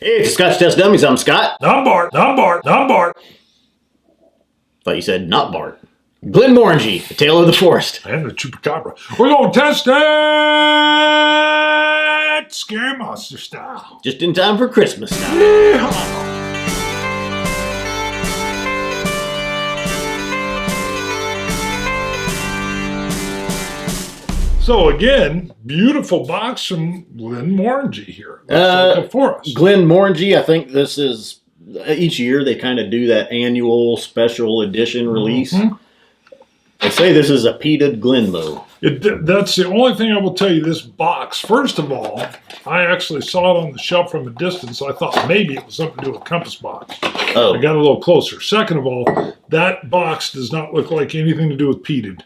Hey, it's Scotch Test Dummies. I'm Scott. I'm Bart. Thought you said not Bart. Glenmorangie, The Tale of the Forest. And the Chupacabra. We're going to test it! Scary Monster style. Just in time for Christmas time. Yeehaw. So again, beautiful box from Glenmorangie here. Looks like a forest. Glenmorangie, I think this is, each year they kind of do that annual special edition release. Mm-hmm. They say this is a peated Glenmo. That's the only thing I will tell you. This box, first of all, I actually saw it on the shelf from a distance. So I thought maybe it was something to do with Compass Box. Oh. I got a little closer. Second of all, that box does not look like anything to do with peated.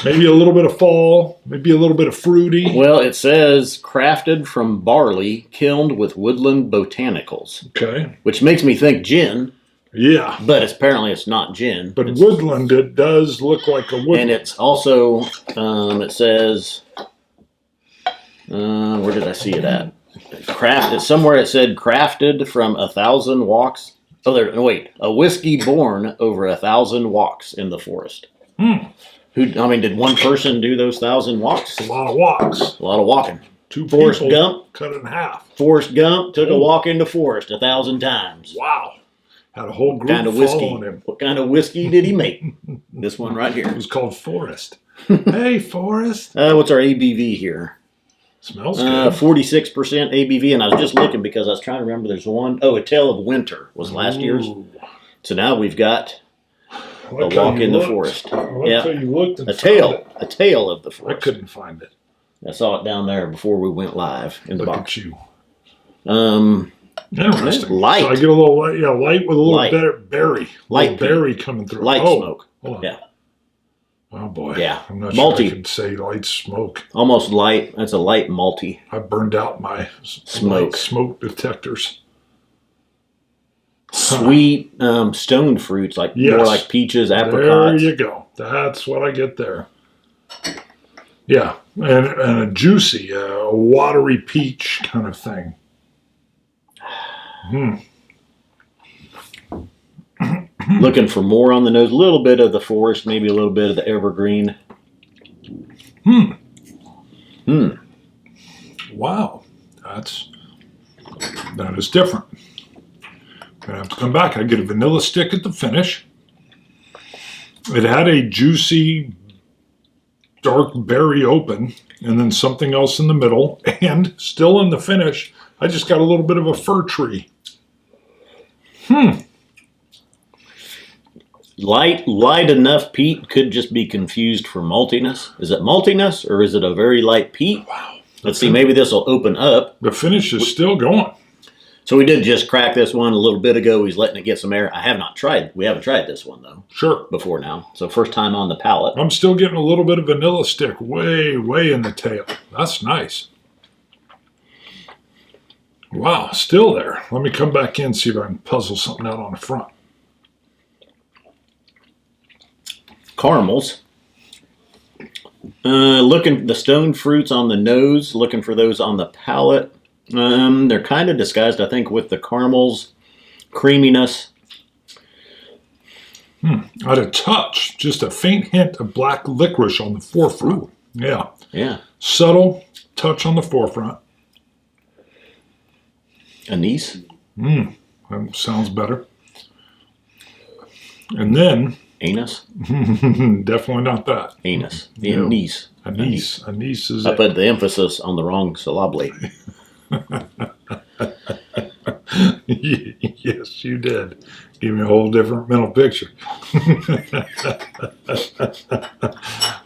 Maybe a little bit of fall, maybe a little bit of fruity. Well, it says crafted from barley, kilned with woodland botanicals. Okay. Which makes me think gin. Yeah. But apparently it's not gin. But woodland, it does look like a woodland. And it's also, it says, where did I see it at? Somewhere it said crafted from 1,000 walks. Oh, no, wait. A whiskey born over 1,000 walks in the forest. Did one person do those 1,000 walks? A lot of walks. A lot of walking. Two Forrest people Gump cut it in half. Forrest Gump took a walk in the forest 1,000 times. Wow. Had a whole group following him. What kind of whiskey did he make? This one right here. It was called Forest. Hey, Forest. What's our ABV here? Smells good. 46% ABV, and I was just looking because I was trying to remember. There's one. Oh, A Tale of Winter was last year's. So now we've got A Walk in the Forest. Yeah. You looked and A Tale of the Forest. I couldn't find it. I saw it down there before we went live in the box. Look at you. Interesting. Light. So I get a little light, light with a little better berry. Light berry coming through. Light smoke. Hold on. Yeah. Oh boy. Yeah. I'm not malty. sure I can say light smoke. Almost light. That's a light malty. I burned out my smoke detectors. Sweet stone fruits, more like peaches, apricots. There you go. That's what I get there. Yeah, and a juicy, a watery peach kind of thing. Looking for more on the nose. A little bit of the forest, maybe a little bit of the evergreen. Wow, that is different. Gonna have to come back. I get a vanilla stick at the finish. It had a juicy, dark berry open, and then something else in the middle, and still in the finish, I just got a little bit of a fir tree. Light enough peat could just be confused for maltiness. Is it maltiness or is it a very light peat? Wow. Let's see, maybe this will open up. The finish is still going. So we did just crack this one a little bit ago. He's letting it get some air. We haven't tried this one though. Sure. Before now. So first time on the palate. I'm still getting a little bit of vanilla stick way, way in the tail. That's nice. Wow, still there. Let me come back in and see if I can puzzle something out on the front. Caramels. Looking the stone fruits on the nose, looking for those on the palate. They're kind of disguised, I think, with the caramels, creaminess. I had a touch, just a faint hint of black licorice on the forefront. Yeah. Yeah. Subtle touch on the forefront. Anise. That sounds better. And then... Anise? Definitely not that. Anise. No. Anise. Anise is I put the emphasis on the wrong syllable. Yes, you did. Give me a whole different mental picture.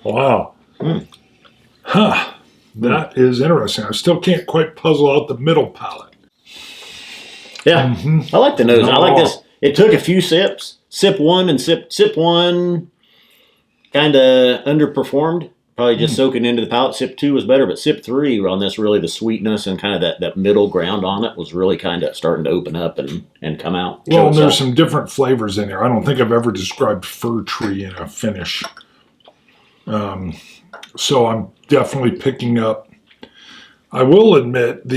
Wow. That is interesting. I still can't quite puzzle out the middle palate. Yeah. I like the nose. I like this. It took a few sips. Sip one kind of underperformed. Probably just soaking into the palate. Sip 2 was better, but sip 3 on this, really the sweetness and kind of that middle ground on it was really kind of starting to open up and come out. Well, there's some different flavors in there. I don't think I've ever described fir tree in a finish. So I'm definitely picking up. I will admit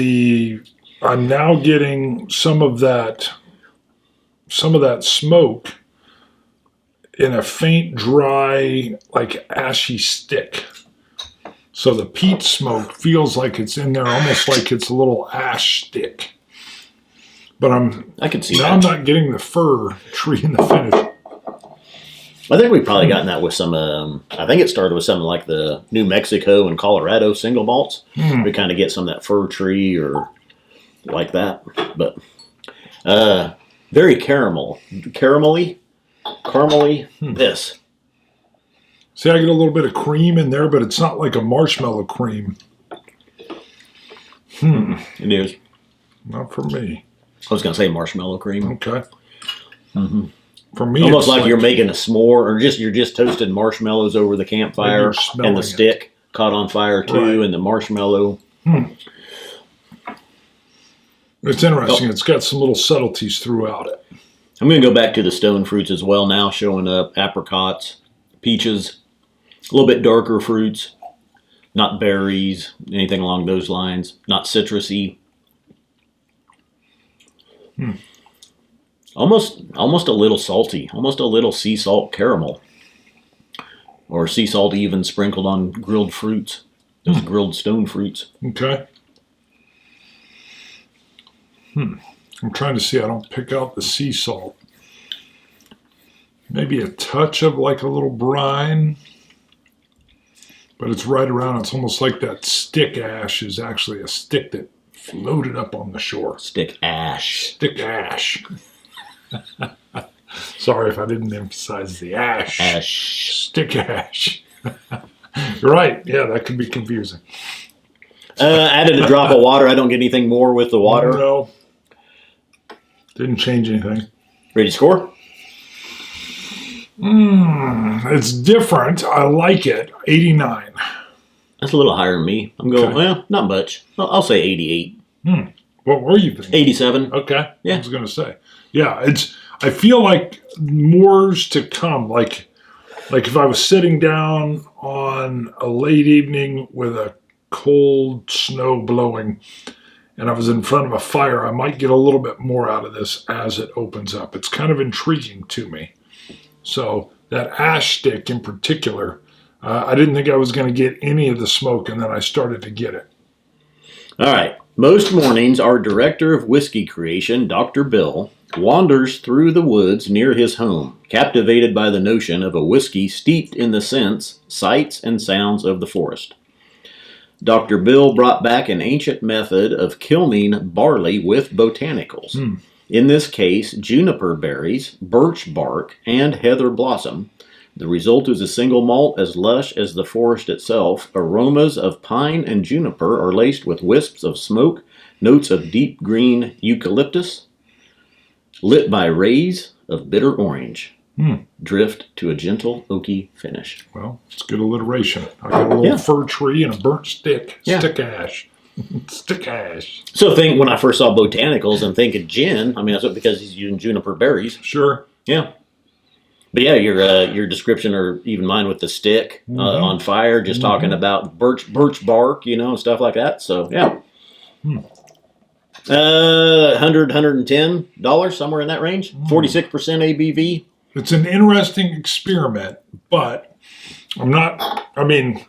I'm now getting some of that smoke in a faint, dry, like ashy stick. So the peat smoke feels like it's in there, almost like it's a little ash stick. But I can see now that. I'm not getting the fir tree in the finish. I think we've probably gotten that with some. I think it started with something like the New Mexico and Colorado single malts. We kind of get some of that fir tree or like that, but very caramelly. This. See, I get a little bit of cream in there, but it's not like a marshmallow cream. It is. Not for me. I was gonna say marshmallow cream. Okay. For me, Almost like you're making a s'more, or you're just toasting marshmallows over the campfire, and the stick caught on fire too, and the marshmallow. It's interesting. It's got some little subtleties throughout it. I'm going to go back to the stone fruits as well now, showing up apricots, peaches, a little bit darker fruits, not berries, anything along those lines, not citrusy. Almost a little salty, almost a little sea salt caramel, or sea salt even sprinkled on grilled fruits, those grilled stone fruits. Okay. I'm trying to see. I don't pick out the sea salt. Maybe a touch of like a little brine, but it's right around. It's almost like that stick ash is actually a stick that floated up on the shore. Stick ash. Stick ash. Sorry if I didn't emphasize the ash. Ash. Stick ash. You're right. Yeah, that could be confusing. Added a drop of water. I don't get anything more with the water. No. Didn't change anything. Ready to score? It's different. I like it. 89. That's a little higher than me. I'm going, well, not much. I'll say 88. What were you thinking? 87. Okay. Yeah. I was going to say. Yeah, I feel like more's to come. Like if I was sitting down on a late evening with a cold snow blowing and I was in front of a fire, I might get a little bit more out of this as it opens up. It's kind of intriguing to me. So that ash stick in particular, I didn't think I was going to get any of the smoke, and then I started to get it. All right. Most mornings, our director of whiskey creation, Dr. Bill, wanders through the woods near his home, captivated by the notion of a whiskey steeped in the scents, sights, and sounds of the forest. Dr. Bill brought back an ancient method of kilning barley with botanicals. In this case, juniper berries, birch bark, and heather blossom. The result is a single malt as lush as the forest itself. Aromas of pine and juniper are laced with wisps of smoke, notes of deep green eucalyptus, lit by rays of bitter orange. Drift to a gentle oaky finish. Well, it's good alliteration. I got a little fir tree and a burnt stick. Stick ash. Stick ash. So when I first saw botanicals, I'm thinking gin. I mean, that's because he's using juniper berries. Sure. Yeah. But yeah, your description, or even mine with the stick on fire, just talking about birch bark, stuff like that. So yeah. $110, somewhere in that range. 46% ABV. It's an interesting experiment, but it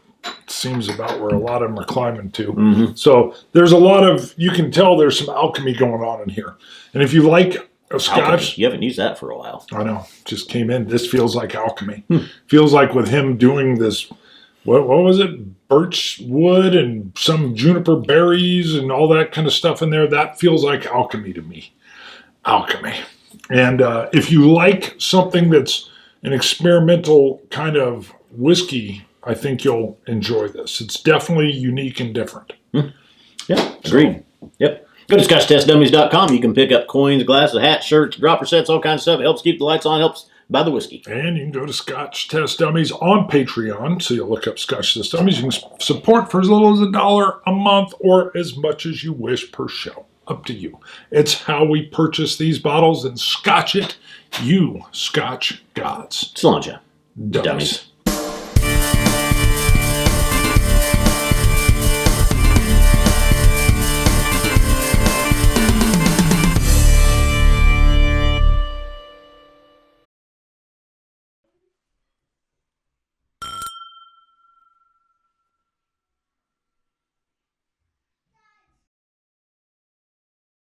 seems about where a lot of them are climbing to. So there's a lot of, you can tell there's some alchemy going on in here. And if you like a Scotch. Alchemy. You haven't used that for a while. I know. Just came in. This feels like alchemy. Feels like with him doing this, what was it? Birch wood and some juniper berries and all that kind of stuff in there. That feels like alchemy to me. Alchemy. And if you like something that's an experimental kind of whiskey, I think you'll enjoy this. It's definitely unique and different. Yeah, agreed. Yep. Go to ScotchTestDummies.com. You can pick up coins, glasses, hats, shirts, dropper sets, all kinds of stuff. It helps keep the lights on, helps buy the whiskey. And you can go to Scotch Test Dummies on Patreon. So you'll look up Scotch Test Dummies. You can support for as little as $1 a month or as much as you wish per show. Up to you. It's how we purchase these bottles and Scotch It, you Scotch gods. Cilantro. Dummies.